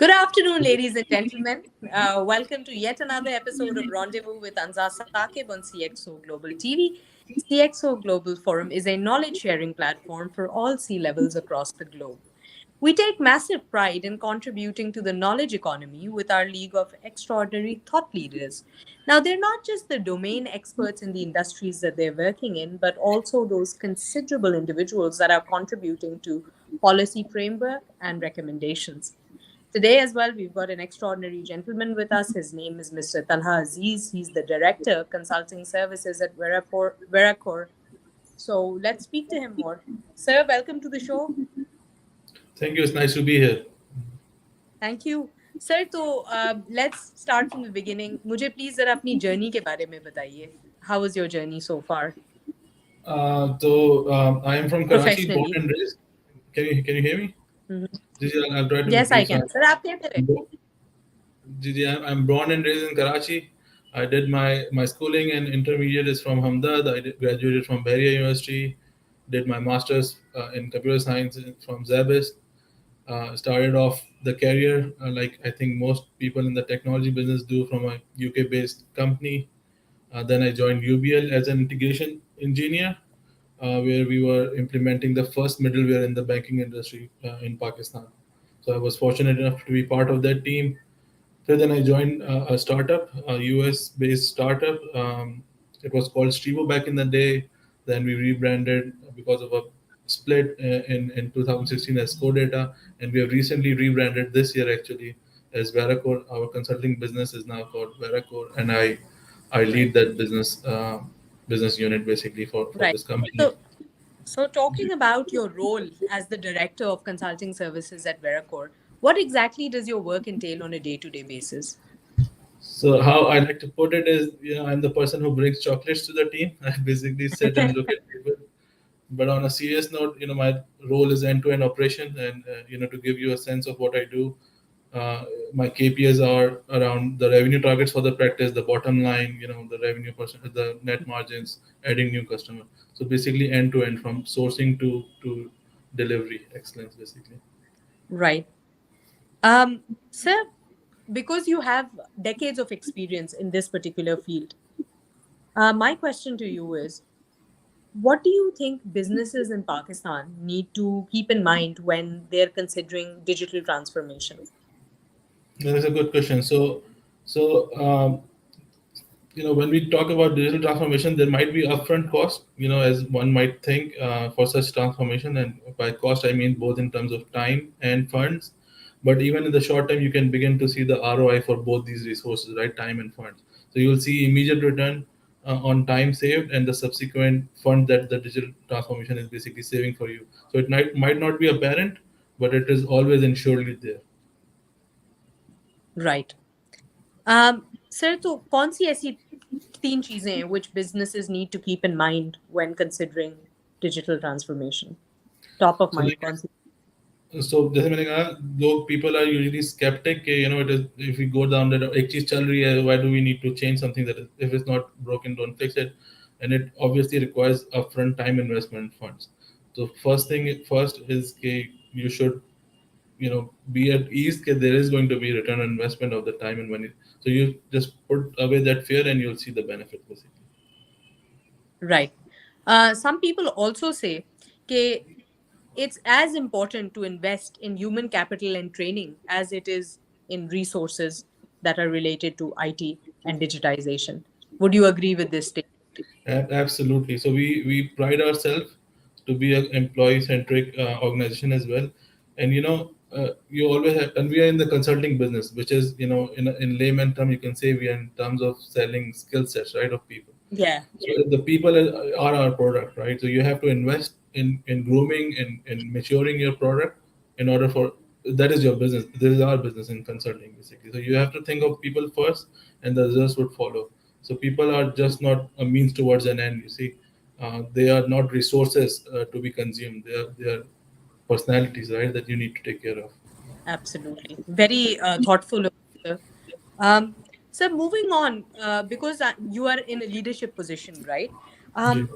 Good afternoon, ladies and gentlemen. Welcome to yet another episode of Rendezvous with Anza Saqib on CxO Global TV. CxO Global Forum is a knowledge sharing platform for all C levels across the globe. We take massive pride in contributing to the knowledge economy with our league of extraordinary thought leaders. Now, they're not just the domain experts in the industries that they're working in, but also those considerable individuals that are contributing to policy framework and recommendations. Today, as well, we've got an extraordinary gentleman with us. His name is Mr. Talha Aziz. He's the Director, Consulting Services at Veraqor. So let's speak to him more. Sir, welcome to the show. Thank you. It's nice to be here. Thank you. Sir, so let's start from the beginning. मुझे please जरा अपनी journey के बारे में बताइए. How was your journey so far? I am from Karachi, born Professionally. and raised. Can you hear me? I'll try to Yes, I repeat. can. Sir, आप कैसे रहे? I'm born and raised in Karachi. I did my schooling and intermediate is from Hamdard. Graduated from Bahria University. Did my master's in computer science from Zabist. Started off the career like I think most people in the technology business do from a UK-based company. Then I joined UBL as an integration engineer, where we were implementing the first middleware in the banking industry in Pakistan. So I was fortunate enough to be part of that team. So then I joined a startup, a US-based startup. It was called Strivo back in the day. Then we rebranded because of a split in 2016 as Codata, and we have recently rebranded this year actually as Veraqor. Our consulting business is now called Veraqor, and I Right. lead that business unit basically for Right. this company. So, so talking about your role as the Director of Consulting Services at Veracor, what exactly does your work entail on a day-to-day basis? So how I like to put it is, I'm the person who brings chocolates to the team. I basically sit and look at people. But on a serious note, my role is end-to-end operation, and to give you a sense of what I do, my KPIs are around the revenue targets for the practice, the bottom line, the revenue percent, the net margins, adding new customer. So basically end-to-end from sourcing to delivery excellence, basically. Right. Sir, because you have decades of experience in this particular field, my question to you is, what do you think businesses in Pakistan need to keep in mind when they're considering digital transformation? That is a good question. So when we talk about digital transformation, there might be upfront cost, as one might think for such transformation. And by cost, I mean both in terms of time and funds. But even in the short term, you can begin to see the ROI for both these resources, right? Time and funds. So you will see immediate return on time saved and the subsequent fund that the digital transformation is basically saving for you. So it might not be apparent, but it is always and surely there. Right. Sir, तो कौन सी ऐसी तीन चीजें हैं which businesses need to keep in mind when considering digital transformation? Top of So mind, like कौन सी? So जैसे मैंने कहा, लोग people are usually skeptic कि it is, if we go down that एक चीज चल रही है, why do we need to change something that is, if it's not broken, don't fix it, and it obviously requires upfront time investment funds. So first is कि you should be at ease that there is going to be return on investment of the time and money. So you just put away that fear and you'll see the benefit basically. Right. Some people also say that it's as important to invest in human capital and training as it is in resources that are related to IT and digitization. Would you agree with this statement? Absolutely. So we pride ourselves to be an employee-centric organization as well, and you always have, and we are in the consulting business, which is in layman term you can say we are in terms of selling skill sets, right, of people. Yeah. So the people are our product, right? So you have to invest in grooming and in maturing your product in order for that is your business. This is our business in consulting, basically. So you have to think of people first, and the results would follow. So people are just not a means towards an end. You see, they are not resources to be consumed. They are personalities, right? That you need to take care of. Absolutely. Very thoughtful of you, sir. Sir, moving on, because you are in a leadership position, right? Ji. Um,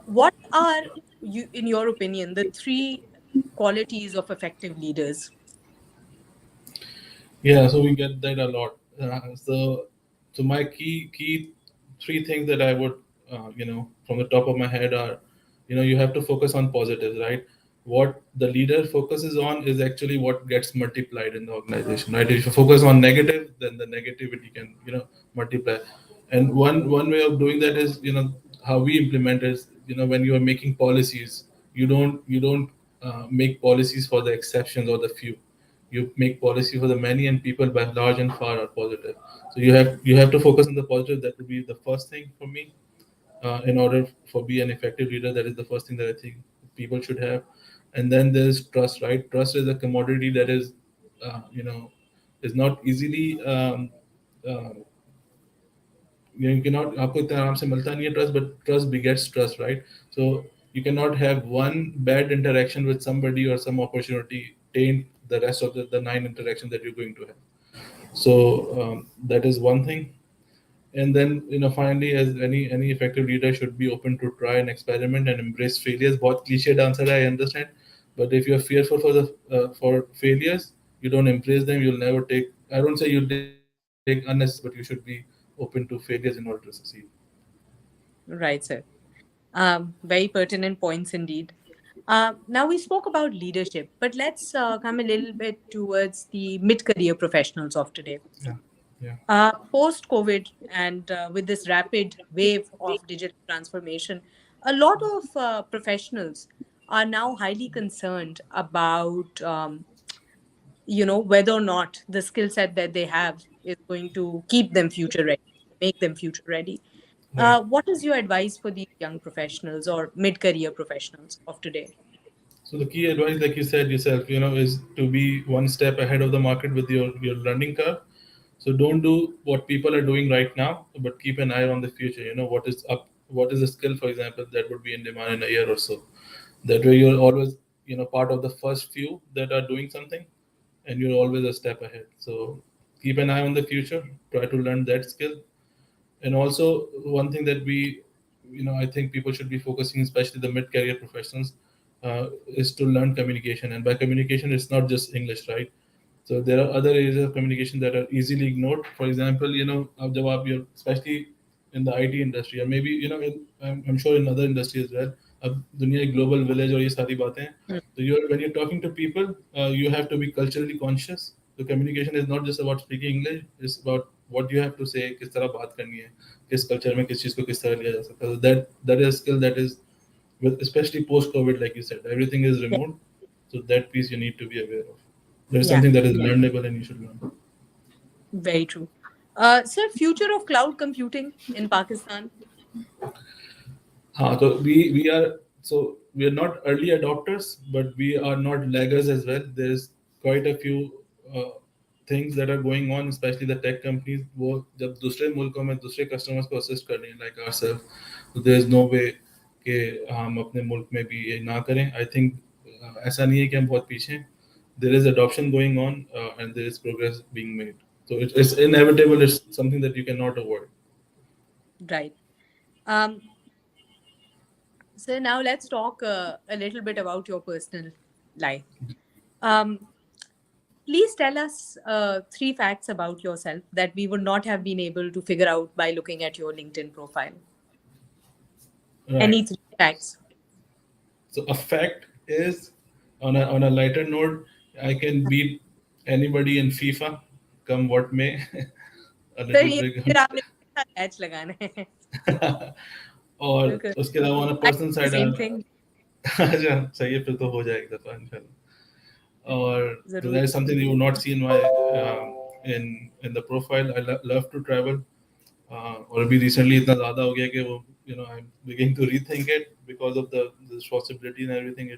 what are you, in your opinion, the three qualities of effective leaders? Yeah, so we get that a lot. So my key three things that I would from the top of my head are, you have to focus on positives, right? What the leader focuses on is actually what gets multiplied in the organization, right? If you focus on negative, then the negativity can multiply. And one way of doing that is how we implement is when you are making policies, you don't make policies for the exceptions or the few. You make policy for the many, and people by large and far are positive. So you have to focus on the positive. That would be the first thing for me. In order for be an effective leader, that is the first thing that I think people should have. And then there's trust, right? Trust is a commodity that is uh, you know is not easily uh, you cannot आपको इतना आराम से मिलता नहीं है trust, but trust begets trust, right? So you cannot have one bad interaction with somebody or some opportunity taint the rest of the nine interactions that you're going to have. So that is one thing. And then finally, as any effective leader should be open to try and experiment and embrace failures. बहुत cliched answer I understand, but if you're fearful for failures, you don't embrace them, you'll never take, I don't say you'll take unnecessary, but you should be open to failures in order to succeed. Right, sir. Very pertinent points indeed. Now we spoke about leadership, but let's come a little bit towards the mid-career professionals of today. Yeah, yeah, Post COVID and with this rapid wave of digital transformation, a lot of professionals are now highly concerned about whether or not the skill set that they have is going to keep them future ready, make them future ready. right. What is your advice for these young professionals or mid-career professionals of today? So the key advice, like you said yourself, is to be one step ahead of the market with your learning curve. So don't do what people are doing right now, but keep an eye on the future. What is up, what is a skill, for example, that would be in demand in a year or so. That way, you're always part of the first few that are doing something, and you're always a step ahead. So keep an eye on the future. Try to learn that skill. And also one thing that I think people should be focusing, especially the mid-career professionals, is to learn communication. And by communication, it's not just English, right? So there are other areas of communication that are easily ignored. For example, अब जब आप you're especially in the IT industry, or maybe I'm sure in other industries as well. अब दुनिया एक global village और ये सारी बातें हैं. Mm. So when you're talking to people, you have to be culturally conscious. So communication is not just about speaking English; it's about what you have to say, किस तरह बात करनी है, किस culture में किस चीज़ को किस तरह लिया जा सकता है. So that is a skill that is, especially post COVID, like you said, everything is Yeah, remote. So that piece you need to be aware of. There's yeah, something that is learnable and you should learn. very true. Sir, future of cloud computing in Pakistan? हाँ, so we are not early adopters, but we are not laggers as well. There's quite a few things that are going on, especially the tech companies. वो जब दूसरे मुल्कों में दूसरे customers को assist कर रहे हैं, like ourselves, so there's no way कि हम अपने मुल्क में भी ये ना करें. I think ऐसा नहीं है कि हम बहुत पीछे हैं. There is adoption going on, and there is progress being made. So it's inevitable. It's something that you cannot avoid. Right. Um, so now let's talk a little bit about your personal life. Um, Please tell us three facts about yourself that we would not have been able to figure out by looking at your LinkedIn profile. Right. Any three facts? So a fact is, on a lighter note, I can beat anybody in FIFA, come what may. A sir little ये big. फिर आपने match लगाना है. और बिल्कुल. उसके अलावा on a I personal do the side, same thing. अच्छा सही है, फिर तो हो जाएगी दफा इंशाल्लाह. Or so जरूर. that is something you will not see in my in the profile. I love to travel. और अभी recently इतना ज़्यादा हो गया कि वो I'm beginning to rethink it because of the responsibility and everything.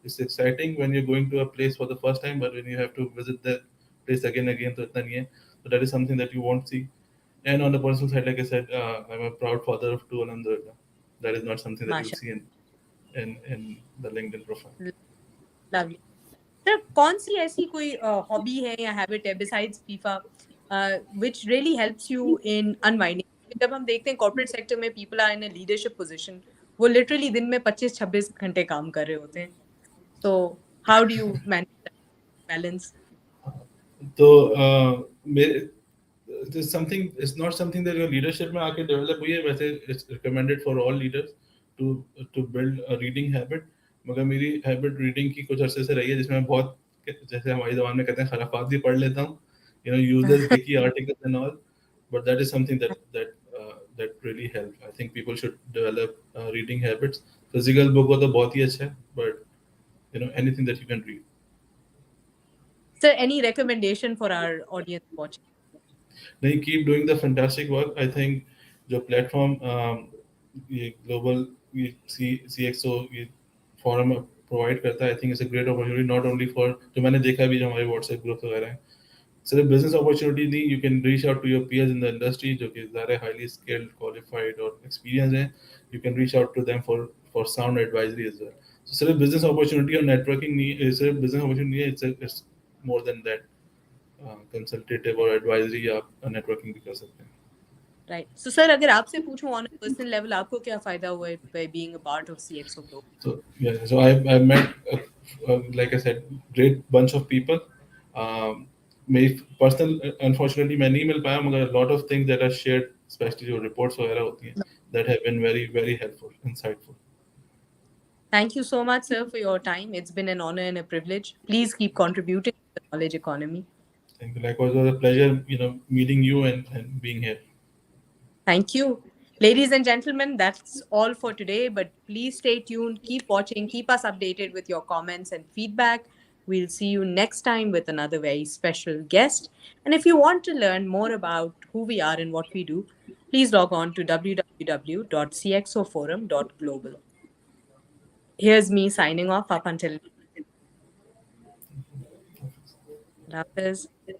It's exciting when you're going to a place for the first time, but when you have to visit that place again and again, तो इतना नहीं है. So that is something that you won't see. And on the personal side, like I said, I'm a proud father of two, alhamdulillah. That is not something that you'll माशा. see in the LinkedIn profile. Lovely. Sir कौन सी ऐसी कोई hobby है या habit है besides FIFA which really helps you in unwinding? जब हम देखते हैं कॉर्पोरेट सेक्टर में people are in a leadership position, वो लिटरली दिन में 25-26 घंटे काम कर रहे होते हैं. So how do you manage that balance? तो मेरे there's something, it's not something that your leadership में आके develop हुई है, वैसे it's recommended for all leaders to build a reading habit. मगर मेरी habit reading की कुछ अरसे से रही है, जिसमें मैं बहुत, जैसे हमारी ज़बान में कहते हैं, खराफात भी पढ़ लेता हूँ, useless picky articles and all. But that is something that really helps. I think people should develop reading habits. Physical book हो तो बहुत ही अच्छा है, but anything that you can read. Sir, any recommendation for our audience watching? नहीं, keep doing the fantastic work. I think जो platform ये global, ये सी x ओ ये फॉरम प्रोवाइड करता है, I think it's a great opportunity, not only for, जो मैंने देखा भी, जो हमारे व्हाट्सएप ग्रुप वगैरह हैं, सिर्फ बिजनेस अपॉर्चुनिटी नहीं, you can reach out to your peers in the industry जो कि ज़्यादा हाईली स्किल्ड, क्वालिफाइड और एक्सपीरियंस हैं. You can reach out to them for sound advisory as well. तो सिर्फ बिजनेस अपॉर्चुनिटी और नेटवर्किंग नहीं, सिर्फ बिजनेस अपॉर्चुनिटी नहीं है, it's more than that. Consultative और एडवाइजरी आप नेटवर्किंग भी कर सकते हैं. Right. So, sir, अगर आपसे पूछूं on a personal level, आपको क्या फायदा हुआ है by being a part of CxO Global? So yeah, so I met like I said, great bunch of people. मेरी पर्सनल अनफॉर्चुनेटली मैं नहीं मिल पाया, मगर a lot of things that are shared, especially जो reports वगैरह होती हैं, that have been very very helpful, insightful. Thank you so much, sir, for your time. It's been an honor and a privilege. Please keep contributing to the knowledge economy. Thank you. Likewise, it was a pleasure, meeting you and being here. Thank you. Ladies and gentlemen, that's all for today, but please stay tuned, keep watching, keep us updated with your comments and feedback. We'll see you next time with another very special guest. And if you want to learn more about who we are and what we do, please log on to www.cxoforum.global. Here's me signing off up until Hafiz. Okay.